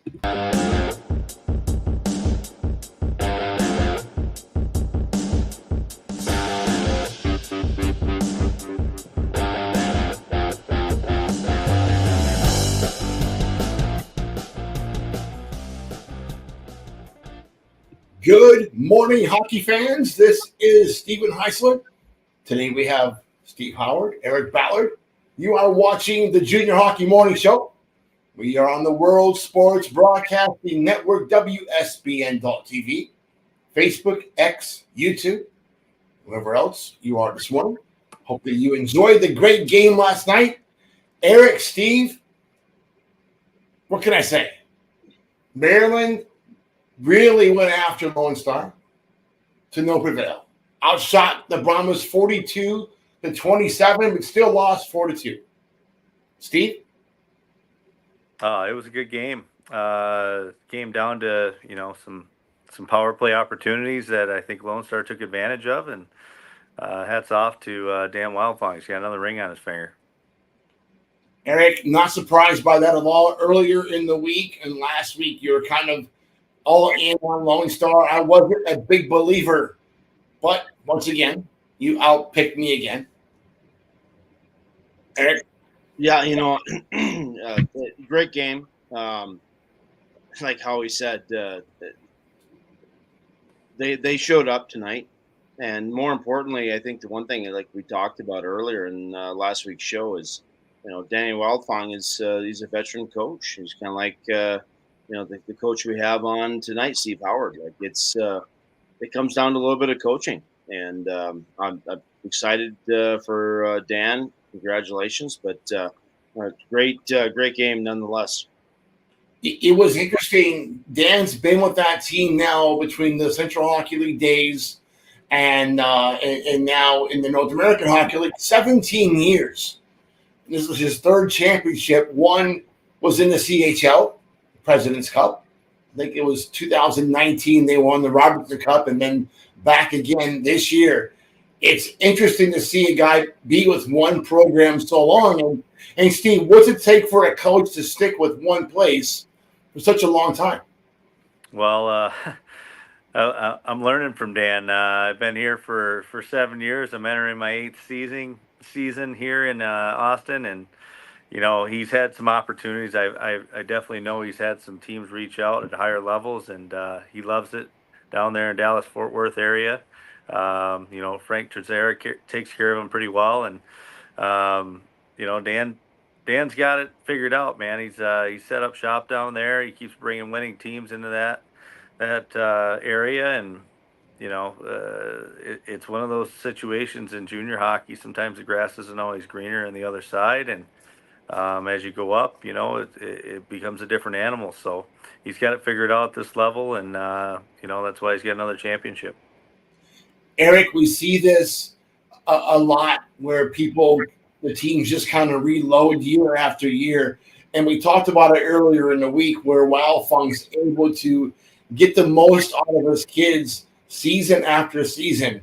Good morning, hockey fans. This is Stephen Heisler. Today we have Steve Howard, Eric Ballard. You are watching the Junior Hockey Morning Show. We are on the World Sports Broadcasting Network, WSBN.TV, Facebook, X, YouTube, wherever else you are this morning. Hope that you enjoyed the great game last night. Eric, Steve, what can I say? Maryland really went after Lone Star to no prevail. Outshot the Brahmas 42-27, but still lost 4-2. Steve? It was a good game. Came down to some power play opportunities that I think Lone Star took advantage of, and hats off to Dan Wildfong. He's got another ring on his finger. Eric, not surprised by that at all. Earlier in the week and last week, you were kind of all in on Lone Star. I wasn't a big believer, but once again, you outpicked me again. Eric? Yeah, great game. Like Howie said, they showed up tonight, and more importantly, I think the one thing like we talked about earlier in last week's show is, Danny Wildfong is he's a veteran coach. He's kind of like the coach we have on tonight, Steve Howard. Like it comes down to a little bit of coaching, and I'm excited for Dan. Congratulations, but great game nonetheless. It was interesting. Dan's been with that team now between the Central Hockey League days and now in the North American Hockey League, 17 years. This was his third championship. One was in the CHL, President's Cup. I think it was 2019 they won the Robertson Cup, and then back again this year. It's interesting to see a guy be with one program so long. And Steve, what's it take for a coach to stick with one place for such a long time? Well, I'm learning from Dan. I've been here for 7 years. I'm entering my 8th season here in Austin, and he's had some opportunities. I definitely know he's had some teams reach out at higher levels, and he loves it down there in Dallas-Fort Worth area. Frank Trezera takes care of him pretty well, and Dan's got it figured out, man. He's set up shop down there. He keeps bringing winning teams into that area, and it's one of those situations in junior hockey. Sometimes the grass isn't always greener on the other side, and as you go up, it becomes a different animal. So he's got it figured out at this level, and that's why he's got another championship. Eric, we see this a lot where the teams just kind of reload year after year. And we talked about it earlier in the week where Wildfong's able to get the most out of his kids season after season.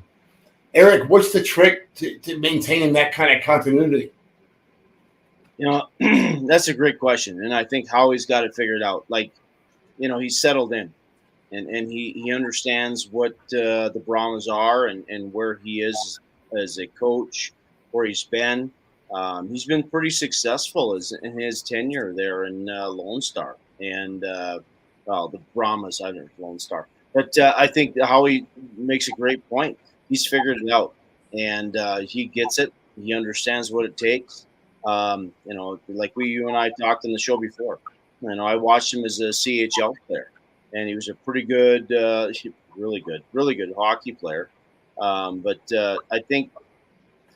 Eric, what's the trick to maintaining that kind of continuity? That's a great question. And I think Howie's got it figured out. Like, he's settled in. And he understands what the Brahmas are and where he is as a coach, where he's been. He's been pretty successful in his tenure there in Lone Star and the Brahmas. I don't know, Lone Star. But I think Howie makes a great point. He's figured it out, and he gets it. He understands what it takes. Like you and I talked on the show before. I watched him as a CHL player. And he was a pretty good, really good hockey player. But I think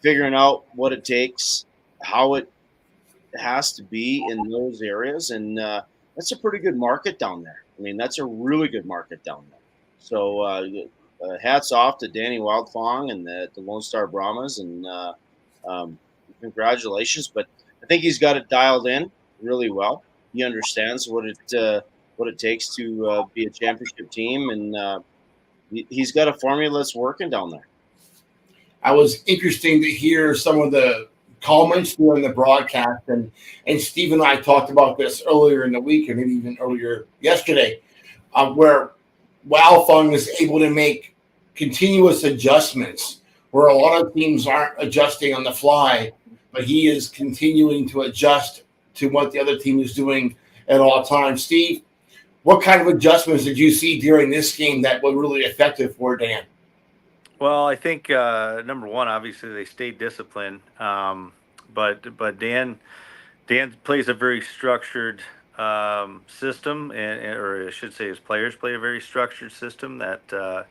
figuring out what it takes, how it has to be in those areas, and that's a pretty good market down there. I mean, that's a really good market down there. So hats off to Danny Wildfong and the Lone Star Brahmas, and congratulations. But I think he's got it dialed in really well. He understands what it takes to be a championship team, and he's got a formula that's working down there. I was interesting to hear some of the comments during the broadcast, and Steve and I talked about this earlier in the week, and maybe even earlier yesterday, where Walfung is able to make continuous adjustments, where a lot of teams aren't adjusting on the fly, but he is continuing to adjust to what the other team is doing at all times. Steve, what kind of adjustments did you see during this game that were really effective for Dan? Well, I think number one, obviously they stayed disciplined, but Dan plays a very structured system, or I should say, his players play a very structured system that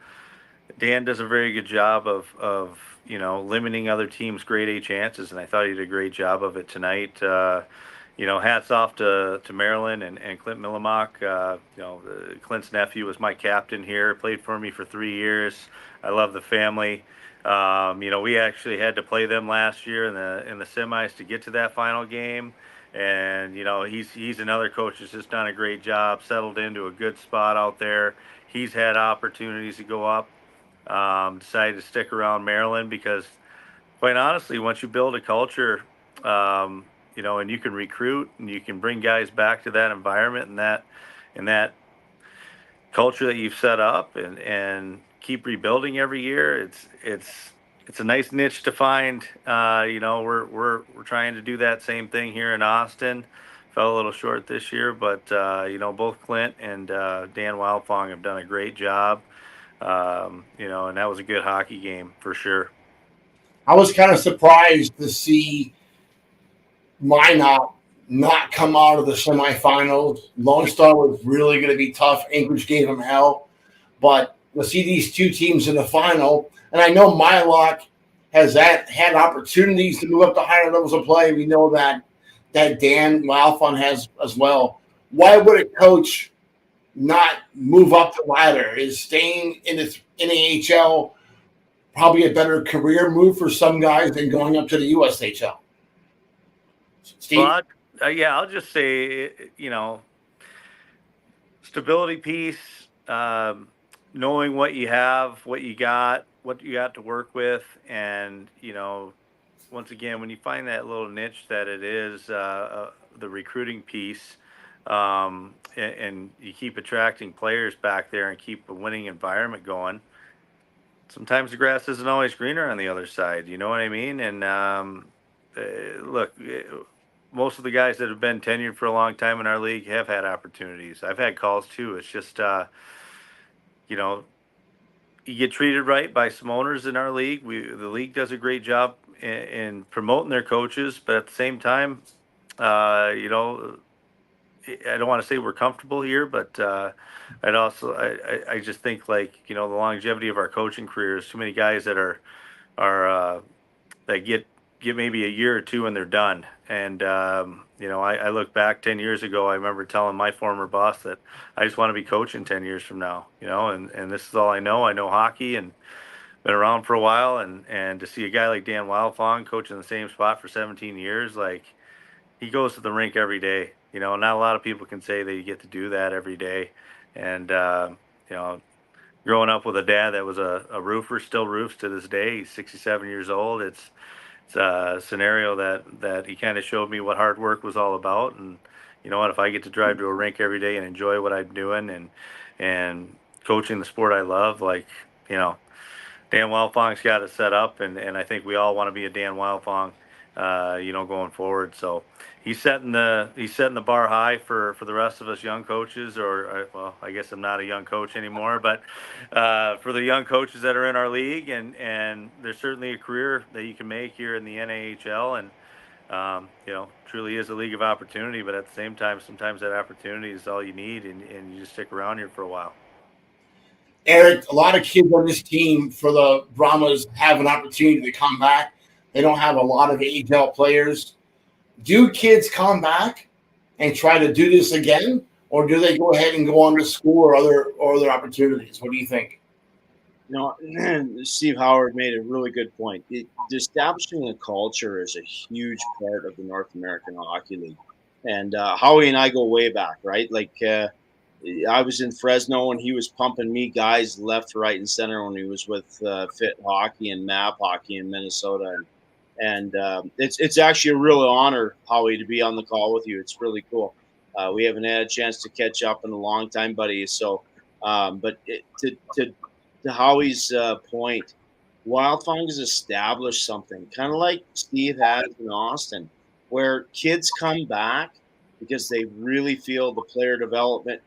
Dan does a very good job of limiting other teams' grade A chances, and I thought he did a great job of it tonight. Hats off to Maryland and Clint Millimak. Clint's nephew was my captain here, played for me for 3 years. I love the family. We actually had to play them last year in the semis to get to that final game. And he's another coach that's just done a great job, settled into a good spot out there. He's had opportunities to go up. Decided to stick around Maryland because, quite honestly, once you build a culture, and you can recruit and you can bring guys back to that environment and that culture that you've set up and keep rebuilding every year, it's a nice niche to find. We're trying to do that same thing here in Austin. Fell a little short this year, but both Clint and Dan Wildfong have done a great job. And that was a good hockey game for sure. I was kind of surprised to see Minot not come out of the semifinals. Lone Star was really going to be tough. Anchorage gave them hell. But to see these two teams in the final, and I know Mylock has had opportunities to move up to higher levels of play. We know that Dan Malfon has as well. Why would a coach not move up the ladder? Is staying in the NAHL probably a better career move for some guys than going up to the USHL? Steve? Well, I'll just say, stability piece, knowing what you have, what you got to work with, and once again, when you find that little niche that it is the recruiting piece, and you keep attracting players back there and keep a winning environment going. Sometimes the grass isn't always greener on the other side. You know what I mean? And look, most of the guys that have been tenured for a long time in our league have had opportunities. I've had calls too. It's just, you get treated right by some owners in our league. The league does a great job in promoting their coaches, but at the same time, I don't want to say we're comfortable here, but I just think the longevity of our coaching careers, too many guys that are that get maybe a year or two and they're done. And I look back 10 years ago. I remember telling my former boss that I just want to be coaching 10 years from now. And this is all I know. I know hockey and been around for a while. And to see a guy like Dan Wildfong coaching the same spot for 17 years, he goes to the rink every day. Not a lot of people can say that you get to do that every day. And growing up with a dad that was a roofer, still roofs to this day. He's 67 years old. It's a scenario that he kind of showed me what hard work was all about. And you know what, if I get to drive to a rink every day and enjoy what I'm doing and coaching the sport I love, Dan Wildfong's got it set up, and I think we all want to be a Dan Wildfong, going forward. So he's setting the bar high for the rest of us young coaches, I guess I'm not a young coach anymore, but for the young coaches that are in our league, and there's certainly a career that you can make here in the NAHL, and truly is a league of opportunity. But at the same time, sometimes that opportunity is all you need, and you just stick around here for a while. Eric, a lot of kids on this team for the Brahmas have an opportunity to come back. They don't have a lot of AHL players. Do kids come back and try to do this again, or do they go ahead and go on to school or other opportunities? What do you think? Steve Howard made a really good point. Establishing a culture is a huge part of the North American Hockey League. And Howie and I go way back, right? I was in Fresno and he was pumping me guys left, right, and center when he was with Fit Hockey and MAP Hockey in Minnesota. And it's actually a real honor, Howie, to be on the call with you. It's really cool. We haven't had a chance to catch up in a long time, buddy. So, to Howie's point, Wildfang has established something kind of like Steve has in Austin, where kids come back because they really feel the player development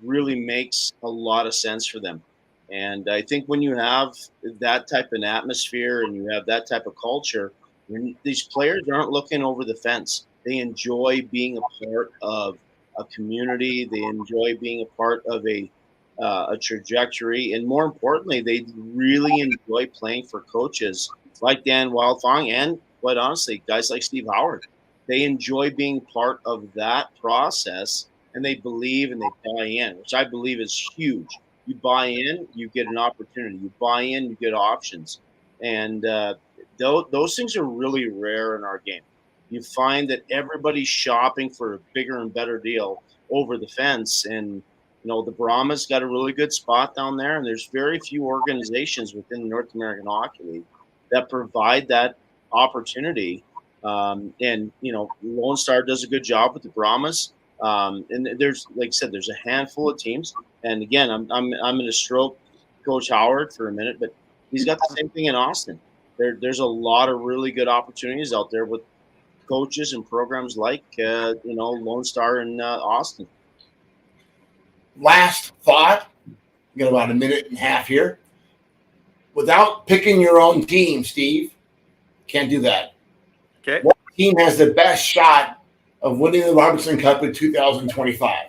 really makes a lot of sense for them. And I think when you have that type of atmosphere and you have that type of culture, these players aren't looking over the fence. They enjoy being a part of a community. They enjoy being a part of a trajectory, and more importantly, they really enjoy playing for coaches like Dan Wildfang and, quite honestly, guys like Steve Howard. They enjoy being part of that process, and they believe and they buy in, which I believe is huge. You buy in, you get an opportunity. You buy in, you get options, and those things are really rare in our game. You find that everybody's shopping for a bigger and better deal over the fence, and the Brahmas got a really good spot down there, and there's very few organizations within the North American Hockey League that provide that opportunity. And Lone Star does a good job with the Brahmas. And there's, like I said, there's a handful of teams. And again, I'm going to stroke Coach Howard for a minute, but he's got the same thing in Austin. There's a lot of really good opportunities out there with coaches and programs like Lone Star in Austin. Last thought. We got about a minute and a half here. Without picking your own team, Steve, can't do that. Okay. What team has the best shot of winning the Robertson Cup in 2025?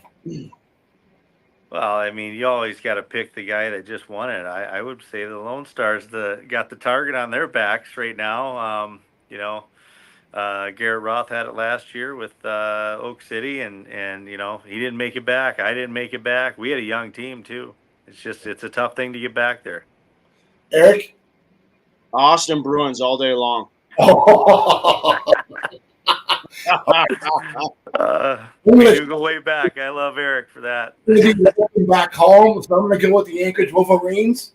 Well, I mean, you always got to pick the guy that just won it. I would say the Lone Stars got the target on their backs right now. Garrett Roth had it last year with Oak City, and he didn't make it back. I didn't make it back. We had a young team too. It's a tough thing to get back there. Eric? Austin Bruins all day long. We do go way back. I love Eric for that. Back home, so I'm going to go with the Anchorage Wolverines.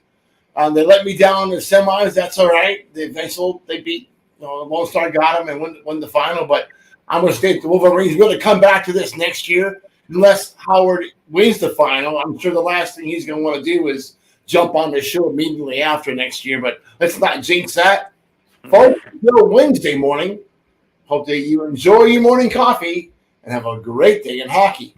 They let me down in the semis. That's all right. They beat Lone Star, got them and won the final. But I'm going to stay with the Wolverines. We're going to come back to this next year unless Howard wins the final. I'm sure the last thing he's going to want to do is jump on the show immediately after next year. But let's not jinx that. Folks, until Wednesday morning, hope that you enjoy your morning coffee and have a great day in hockey.